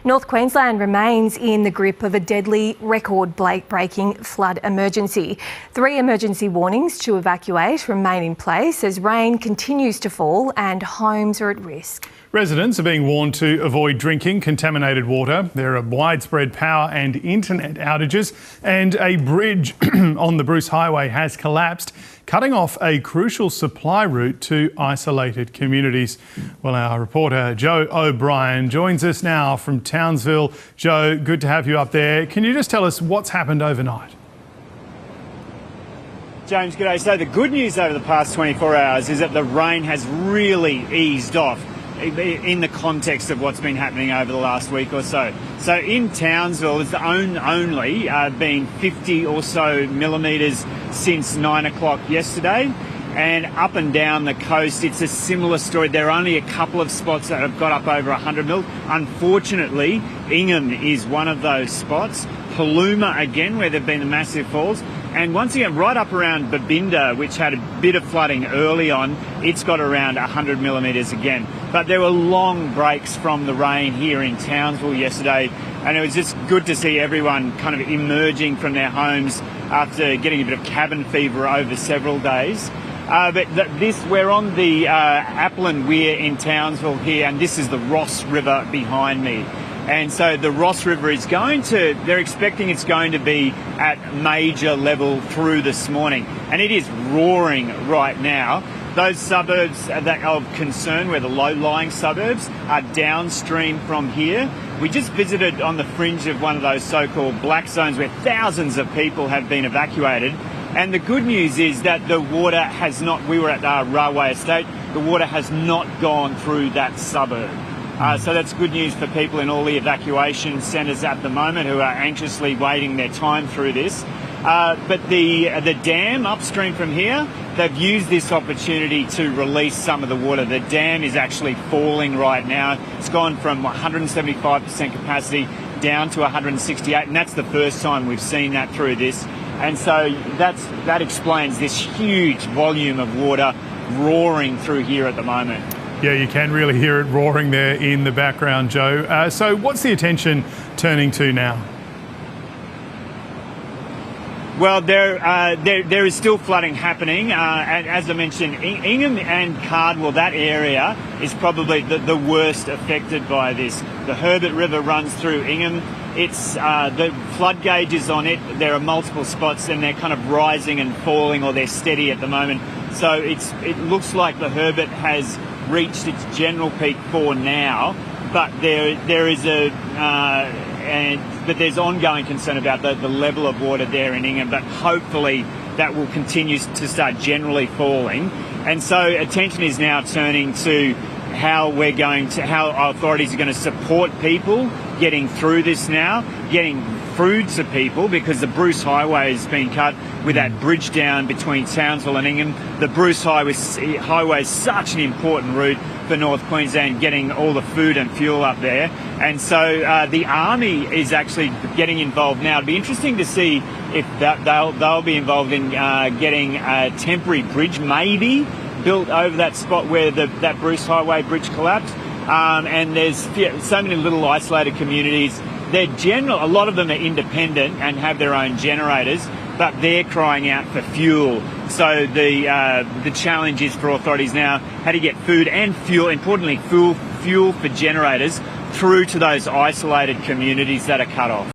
North Queensland remains in the grip of a deadly record-breaking flood emergency. 3 emergency warnings to evacuate remain in place as rain continues to fall and homes are at risk. Residents are being warned to avoid drinking contaminated water. There are widespread power and internet outages, and a bridge on the Bruce Highway has collapsed, cutting off a crucial supply route to isolated communities. Well, our reporter Joe O'Brien joins us now from Townsville. Joe, good to have you up there. Can you just tell us what's happened overnight? James, g'day. So the good news over the past 24 hours is that the rain has really eased off in the context of what's been happening over the last week or so. So in Townsville, it's only been 50 or so millimetres since 9 o'clock yesterday. And up and down the coast, it's a similar story. There are only a couple of spots that have got up over 100 mil. Unfortunately, Ingham is one of those spots. Paluma again, where there have been the massive falls. And once again, right up around Babinda, which had a bit of flooding early on, it's got around 100 millimetres again. But there were long breaks from the rain here in Townsville yesterday, and it was just good to see everyone kind of emerging from their homes after getting a bit of cabin fever over several days. We're on the Appleton Weir in Townsville here, and this is the Ross River behind me. And so the Ross River is they're expecting it's going to be at major level through this morning. And it is roaring right now. Those suburbs that are of concern, where the low-lying suburbs are downstream from here. We just visited on the fringe of one of those so-called black zones where thousands of people have been evacuated. And the good news is that the water has not, we were at Railway Estate, the water has not gone through that suburb. So that's good news for people in all the evacuation centres at the moment who are anxiously waiting their time through this. But the dam upstream from here, they've used this opportunity to release some of the water. The dam is actually falling right now. It's gone from 175% capacity down to 168, and that's the first time we've seen that through this. And so that explains this huge volume of water roaring through here at the moment. Yeah, you can really hear it roaring there in the background, Joe. So what's the attention turning to now? Well, there is still flooding happening. And as I mentioned, Ingham and Cardwell, that area is probably the worst affected by this. The Herbert River runs through Ingham. It's the flood gauge is on it. There are multiple spots, and they're kind of rising and falling, or they're steady at the moment. So it looks like the Herbert has reached its general peak for now, but there's ongoing concern about the level of water there in Ingham, but hopefully that will continue to start generally falling. And so attention is now turning to how authorities are going to support people getting through this now, getting food to people, because the Bruce Highway has been cut with that bridge down between Townsville and Ingham. The Bruce Highway is such an important route for North Queensland, getting all the food and fuel up there. And so the Army is actually getting involved now. It'll be interesting to see if they'll be involved in getting a temporary bridge, maybe, built over that spot where that Bruce Highway bridge collapsed. And there's so many little isolated communities. A lot of them are independent and have their own generators, but they're crying out for fuel. So the challenge is for authorities now how to get food and fuel, importantly fuel for generators, through to those isolated communities that are cut off.